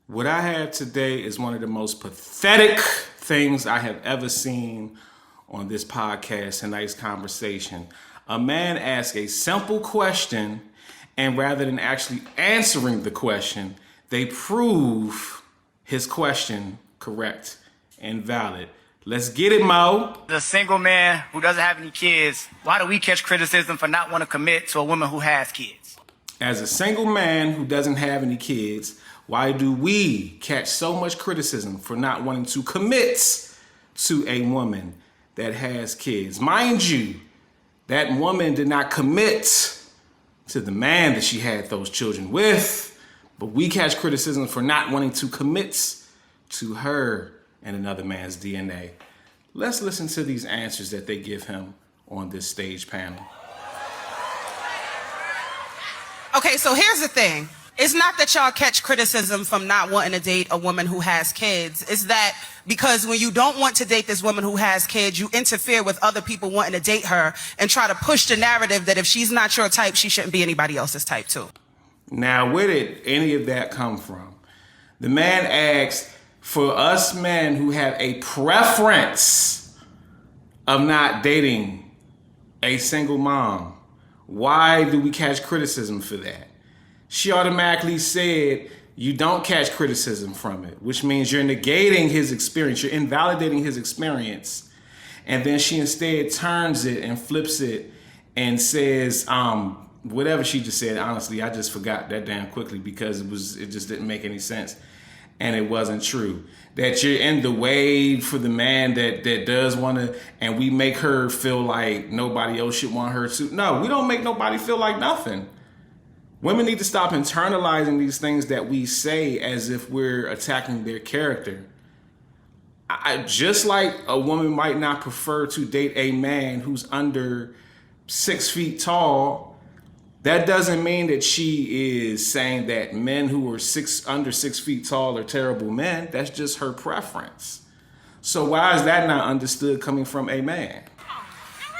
What I have today is one of the most pathetic things I have ever seen on this podcast, tonight's conversation. A man asks a simple question, and rather than actually answering the question, they prove his question correct and valid. Let's get it, Mo. The single man who doesn't have any kids, why do we catch criticism for not wanting to commit to a woman who has kids? As a single man who doesn't have any kids, why do we catch so much criticism for not wanting to commit to a woman that has kids? Mind you, that woman did not commit to the man that she had those children with, but we catch criticism for not wanting to commit to her and another man's DNA. Let's listen to these answers that they give him on this stage panel. Okay, so here's the thing. It's not that y'all catch criticism from not wanting to date a woman who has kids. It's that because when you don't want to date this woman who has kids, you interfere with other people wanting to date her and try to push the narrative that if she's not your type, she shouldn't be anybody else's type too. Now, where did any of that come from? The man asked, for us men who have a preference of not dating a single mom, why do we catch criticism for that? She automatically said you don't catch criticism from it, which means you're negating his experience, you're invalidating his experience. And then she instead turns it and flips it and says, whatever she just said, honestly, I just forgot that damn quickly because it just didn't make any sense. And it wasn't true. That you're in the way for the man that does want to, and we make her feel like nobody else should want her to. No, we don't make nobody feel like nothing. Women need to stop internalizing these things that we say as if we're attacking their character. Just like a woman might not prefer to date a man who's under 6 feet tall, that doesn't mean that she is saying that men who are under 6 feet tall are terrible men. That's just her preference. So why is that not understood coming from a man?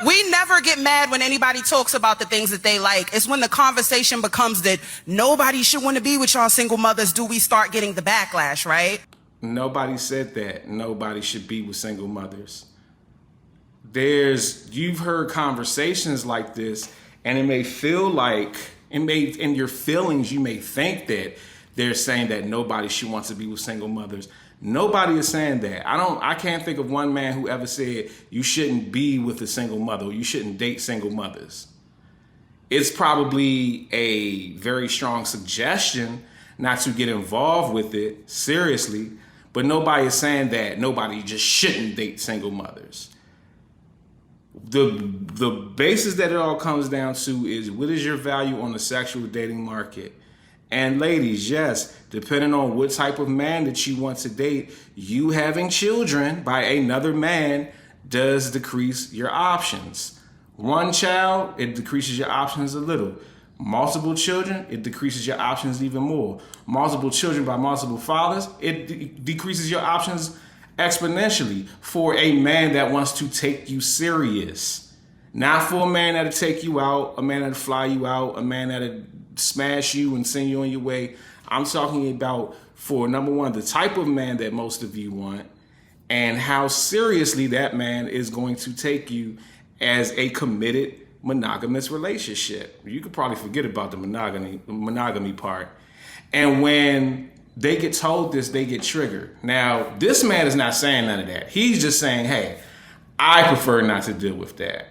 We never get mad when anybody talks about the things that they like. It's when the conversation becomes that nobody should want to be with y'all single mothers do we start getting the backlash, right? Nobody said that. Nobody should be with single mothers. You've heard conversations like this, and it may feel like, in your feelings, you may think that they're saying that nobody should want to be with single mothers. Nobody is saying that. I can't think of one man who ever said you shouldn't be with a single mother or you shouldn't date single mothers. It's probably a very strong suggestion not to get involved with it seriously, but nobody is saying that nobody just shouldn't date single mothers. The basis that it all comes down to is, what is your value on the sexual dating market? And ladies, yes, depending on what type of man that you want to date, you having children by another man does decrease your options. One child, it decreases your options a little. Multiple children, it decreases your options even more. Multiple children by multiple fathers, it decreases your options exponentially for a man that wants to take you serious. Not for a man that'll take you out, a man that'll fly you out, a man that'll smash you and send you on your way. I'm talking about, for number one, the type of man that most of you want and how seriously that man is going to take you as a committed monogamous relationship. You could probably forget about the monogamy part. And when they get told this, they get triggered. Now, this man is not saying none of that. He's just saying, hey, I prefer not to deal with that.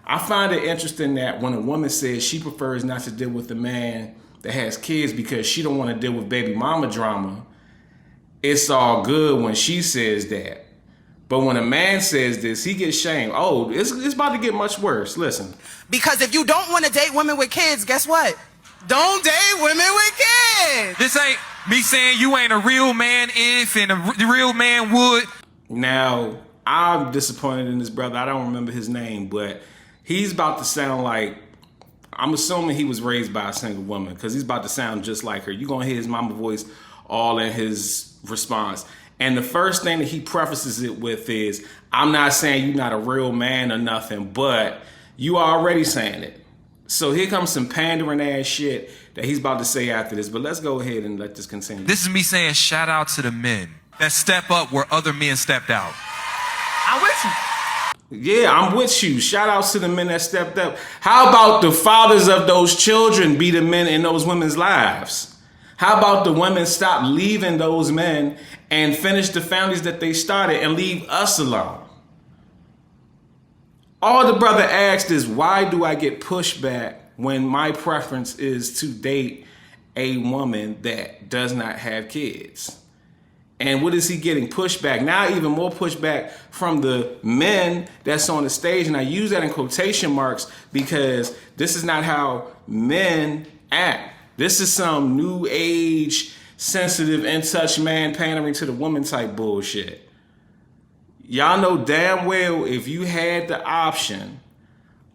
I find it interesting that when a woman says she prefers not to deal with a man that has kids because she don't want to deal with baby mama drama, it's all good when she says that. But when a man says this, he gets shamed. Oh, it's about to get much worse. Listen. Because if you don't want to date women with kids, guess what? Don't date women with kids. This ain't me saying you ain't a real man if and a real man would. Now, I'm disappointed in this brother. I don't remember his name, but he's about to sound like, I'm assuming he was raised by a single woman because he's about to sound just like her. You're going to hear his mama voice all in his response. And the first thing that he prefaces it with is, I'm not saying you're not a real man or nothing, but you are already saying it. So here comes some pandering ass shit that he's about to say after this. But let's go ahead and let this continue. This is me saying shout out to the men that step up where other men stepped out. I'm with you. Yeah, I'm with you. Shout outs to the men that stepped up. How about the fathers of those children be the men in those women's lives? How about the women stop leaving those men and finish the families that they started and leave us alone? All the brother asked is, why do I get pushback when my preference is to date a woman that does not have kids? And what is he getting? Pushback. Now even more pushback from the men that's on the stage. And I use that in quotation marks because this is not how men act. This is some new age, sensitive, in touch man pandering to the woman type bullshit. Y'all know damn well if you had the option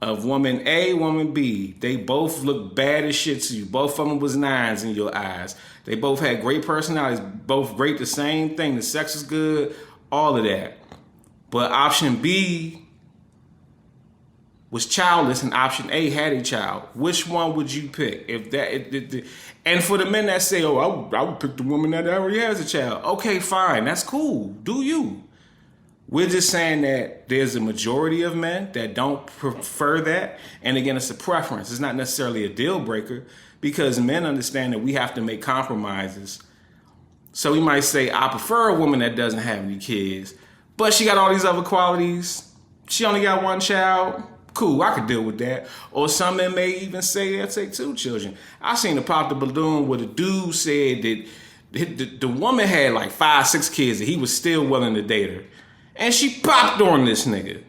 of woman A, woman B, they both look bad as shit to you. Both of them was 9s in your eyes. They both had great personalities, both great, the same thing. The sex was good, all of that. But option B was childless and option A had a child. Which one would you pick? And for the men that say, oh, I would pick the woman that already has a child. Okay, fine, that's cool. Do you? We're just saying that there's a majority of men that don't prefer that. And again, it's a preference. It's not necessarily a deal breaker because men understand that we have to make compromises. So we might say, I prefer a woman that doesn't have any kids, but she got all these other qualities. She only got one child. Cool, I could deal with that. Or some men may even say they'll take 2 children. I seen a pop the balloon where the dude said that the woman had like 5, 6 kids and he was still willing to date her. And she popped on this nigga.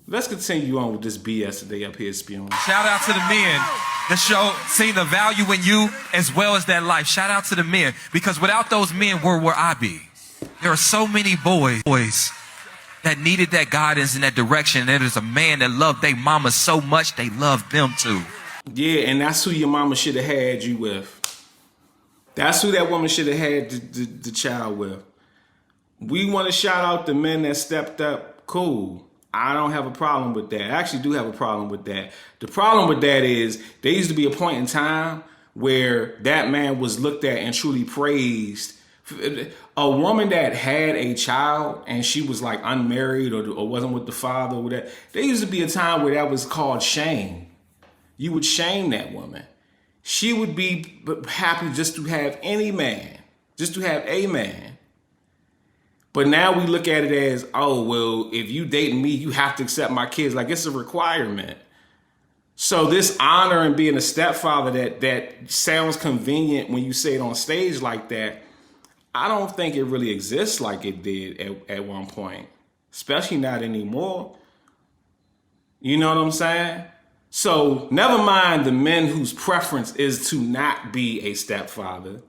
Let's continue on with this BS today up here spewing. Shout out to the men that see the value in you as well as that life. Shout out to the men because without those men, where would I be? There are so many boys that needed that guidance and that direction. And there's a man that loved their mama so much they loved them too. Yeah, and that's who your mama should have had you with. That's who that woman should have had the child with. We want to shout out the men that stepped up. Cool. I don't have a problem with that. I actually do have a problem with that. The problem with that is there used to be a point in time where that man was looked at and truly praised. A woman that had a child and she was like unmarried or wasn't with the father or whatever, there used to be a time where that was called shame. You would shame that woman. She would be happy just to have any man, just to have a man. But now we look at it as, oh, well, if you dating me, you have to accept my kids. Like it's a requirement. So this honor and being a stepfather that sounds convenient when you say it on stage like that, I don't think it really exists like it did at one point, especially not anymore. You know what I'm saying? So never mind the men whose preference is to not be a stepfather.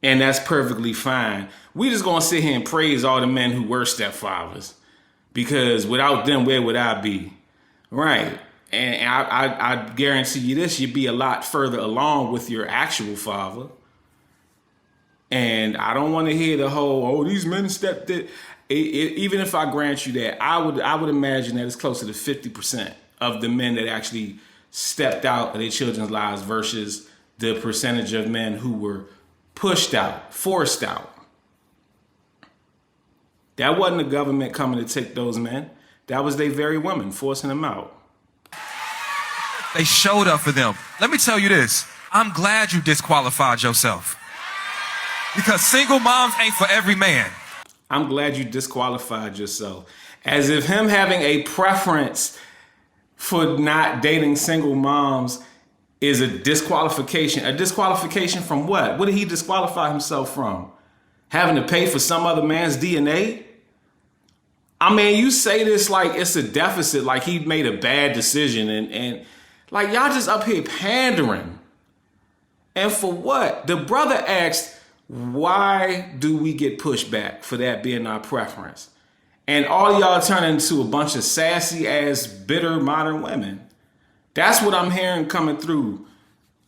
And that's perfectly fine. We just gonna sit here and praise all the men who were stepfathers because without them, where would I be? Right. And I guarantee you this, you'd be a lot further along with your actual father. And I don't want to hear the whole, oh, these men stepped it. Even if I grant you that, I would imagine that it's closer to 50% of the men that actually stepped out of their children's lives versus the percentage of men who were pushed out, forced out. That wasn't the government coming to take those men. That was their very women forcing them out. They showed up for them. Let me tell you this. I'm glad you disqualified yourself. Because single moms ain't for every man. I'm glad you disqualified yourself. As if him having a preference for not dating single moms is a disqualification. A disqualification from what? What did he disqualify himself from? Having to pay for some other man's DNA? I mean, you say this like it's a deficit, like he made a bad decision and like y'all just up here pandering. And for what? The brother asked, why do we get pushback for that being our preference? And all y'all turn into a bunch of sassy ass, bitter modern women. That's what I'm hearing coming through.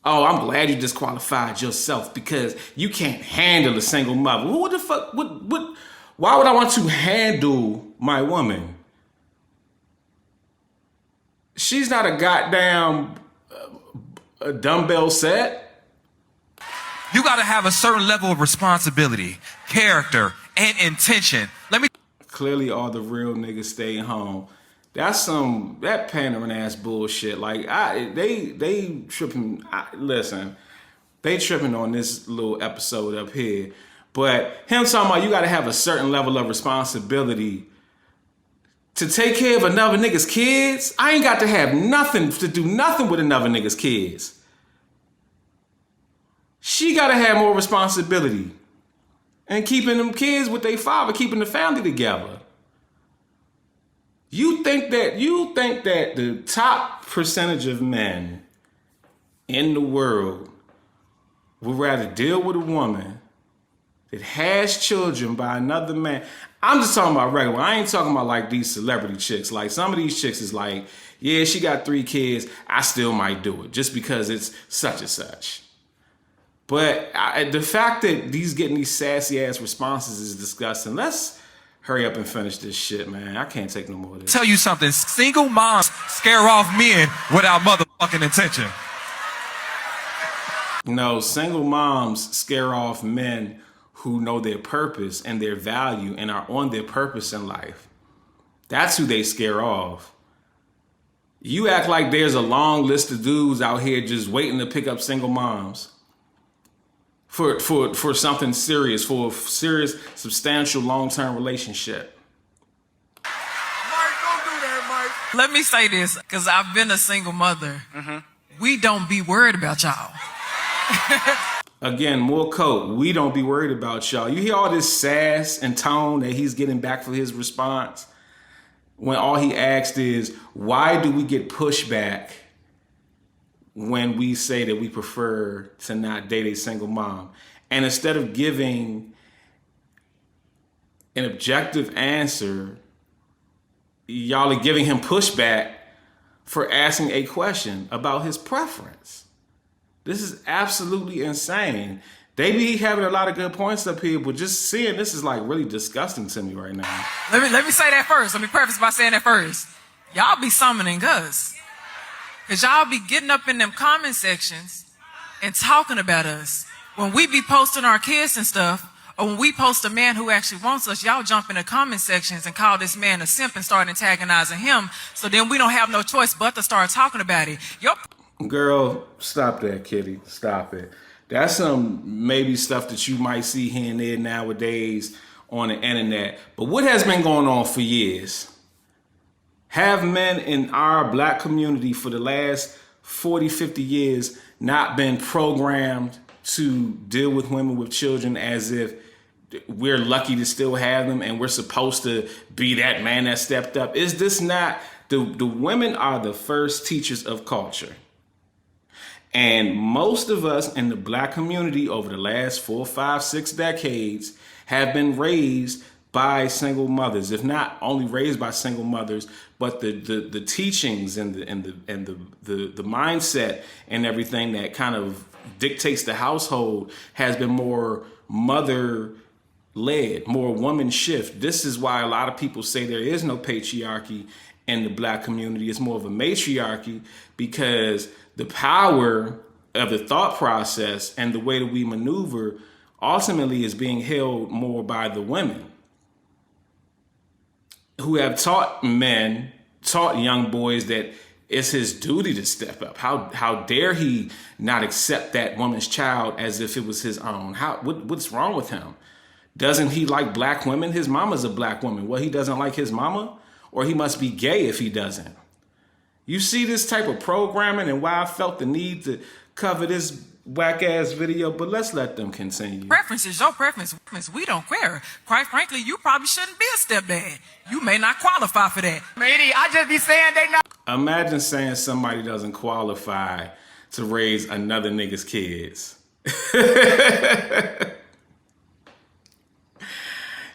Oh, I'm glad you disqualified yourself because you can't handle a single mother. What the fuck? Why would I want to handle my woman? She's not a goddamn a dumbbell set. You got to have a certain level of responsibility, character, and intention. Clearly, all the real niggas stay home. That's that pandering ass bullshit. Like they tripping. Listen, they tripping on this little episode up here. But him talking about you got to have a certain level of responsibility to take care of another nigga's kids. I ain't got to have nothing to do nothing with another nigga's kids. She got to have more responsibility and keeping them kids with their father, keeping the family together. You think that the top percentage of men in the world would rather deal with a woman that has children by another man? I'm just talking about regular. I ain't talking about like these celebrity chicks. Like some of these chicks is like, yeah, she got 3 kids. I still might do it just because it's such and such. But the fact that getting these sassy ass responses is disgusting. Let's hurry up and finish this shit, man. I can't take no more of this. Tell you something. Single moms scare off men without motherfucking intention. No, single moms scare off men who know their purpose and their value and are on their purpose in life. That's who they scare off. You act like there's a long list of dudes out here just waiting to pick up single moms for something serious, for a serious, substantial, long-term relationship. Mike, don't do that, Mike. Let me say this, because I've been a single mother. We don't be worried about y'all. Again, more quote, we don't be worried about y'all. You hear all this sass and tone that he's getting back for his response when all he asked is, why do we get pushback when we say that we prefer to not date a single mom? And instead of giving an objective answer, y'all are giving him pushback for asking a question about his preference. This is absolutely insane. They be having a lot of good points up here, but just seeing this is like really disgusting to me right now. Let me say that first. Let me preface by saying that first. Y'all be summoning us. Because y'all be getting up in them comment sections and talking about us. When we be posting our kids and stuff, or when we post a man who actually wants us, y'all jump in the comment sections and call this man a simp and start antagonizing him. So then we don't have no choice but to start talking about it. Girl, stop that, kitty. Stop it. That's some maybe stuff that you might see here and there nowadays on the internet. But what has been going on for years? Have men in our black community for the last 40, 50 years not been programmed to deal with women with children as if we're lucky to still have them and we're supposed to be that man that stepped up? Is this not, the women are the first teachers of culture. And most of us in the black community over the last 4, 5, 6 decades have been raised by single mothers, if not only raised by single mothers, but the teachings and the mindset and everything that kind of dictates the household has been more mother-led, more woman shift. This is why a lot of people say there is no patriarchy in the black community. It's more of a matriarchy, because the power of the thought process and the way that we maneuver ultimately is being held more by the women, who have taught young boys that it's his duty to step up. How dare he not accept that woman's child as if it was his own? What's wrong with him? Doesn't he like black women? His mama's a black woman. Well, he doesn't like his mama? Or he must be gay if he doesn't. You see this type of programming and why I felt the need to cover this whack-ass video, but let's let them continue. Preference is your preference. We don't care. Quite frankly, you probably shouldn't be a stepdad. You may not qualify for that. Matey, I just be saying they not. Imagine saying somebody doesn't qualify to raise another nigga's kids.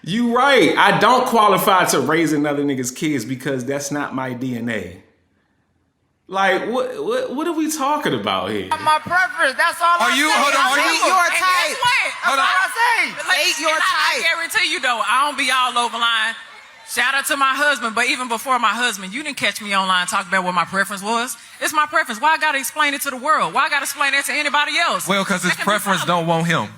You right. I don't qualify to raise another nigga's kids because that's not my DNA. Like, what are we talking about here? My preference, that's all I say. Hold on, Date your type. That's all I say. I guarantee you though, I don't be all over line. Shout out to my husband, but even before my husband, you didn't catch me online talking about what my preference was. It's my preference. Why I gotta explain it to the world? Why I gotta explain that to anybody else? Well, because his preference don't want him.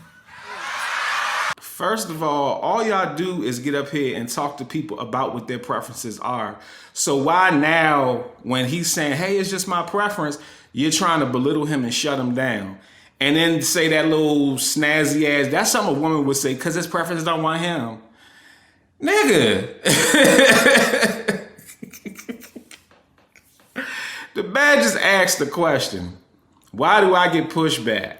First of all y'all do is get up here and talk to people about what their preferences are. So why now, when he's saying, hey, it's just my preference, you're trying to belittle him and shut him down? And then say that little snazzy ass, that's something a woman would say, because his preference don't want him. Nigga. The man just asked the question, why do I get pushback?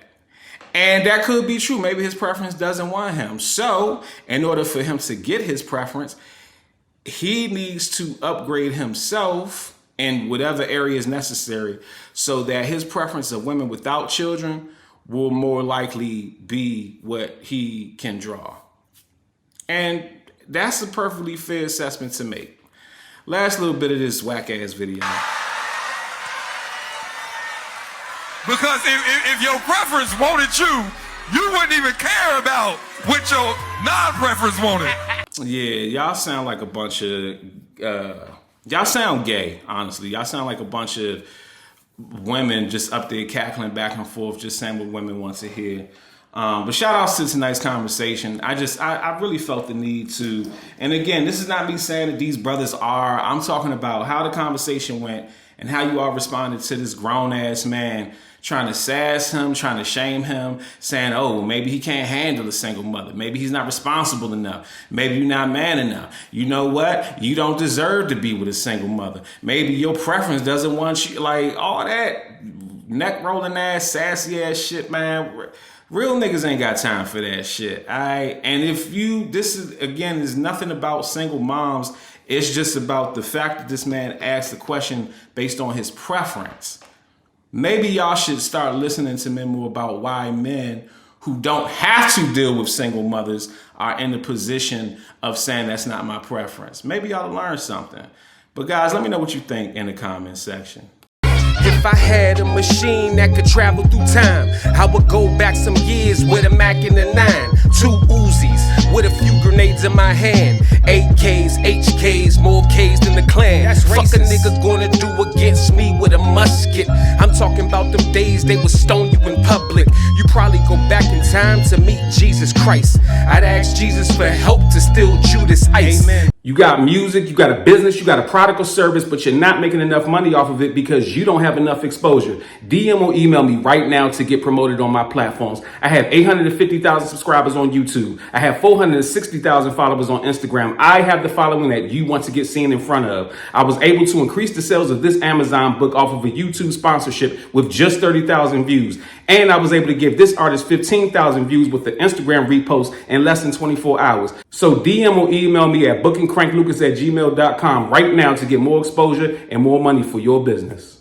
And that could be true. Maybe his preference doesn't want him. So in order for him to get his preference, he needs to upgrade himself in whatever area is necessary so that his preference of women without children will more likely be what he can draw. And that's a perfectly fair assessment to make. Last little bit of this whack ass video. Because if your preference wanted you, you wouldn't even care about what your non-preference wanted. Yeah, y'all sound like a bunch of, y'all sound gay, honestly. Y'all sound like a bunch of women just up there cackling back and forth, just saying what women want to hear. But shout outs to tonight's conversation. I really felt the need to, and again, this is not me saying that these brothers are, I'm talking about how the conversation went and how you all responded to this grown ass man trying to sass him, trying to shame him, saying, oh, maybe he can't handle a single mother. Maybe he's not responsible enough. Maybe you're not man enough. You know what? You don't deserve to be with a single mother. Maybe your preference doesn't want you, like all that neck rolling ass, sassy ass shit, man. Real niggas ain't got time for that shit. All right. And if you, this is, again, is nothing about single moms. It's just about the fact that this man asked the question based on his preference. Maybe y'all should start listening to men more about why men who don't have to deal with single mothers are in the position of saying that's not my preference. Maybe y'all learn something. But guys, let me know what you think in the comment section. If I had a machine that could travel through time, I would go back some years with a Mac and a 9, 2 Uzis with a few grenades in my hand, 8Ks, HKs, more Ks than the Klan. That's fuck a nigga gonna do against me with a musket. I'm talking about them days they would stone you in public. You probably go back in time to meet Jesus Christ. I'd ask Jesus for help to steal Judas Ice. Amen. You got music, you got a business, you got a product or service, but you're not making enough money off of it because you don't have enough exposure. DM or email me right now to get promoted on my platforms. I have 850,000 subscribers on YouTube. I have 460,000 followers on Instagram. I have the following that you want to get seen in front of. I was able to increase the sales of this Amazon book off of a YouTube sponsorship with just 30,000 views. And I was able to give this artist 15,000 views with the Instagram repost in less than 24 hours. So DM or email me at bookingcranklucas@gmail.com right now to get more exposure and more money for your business.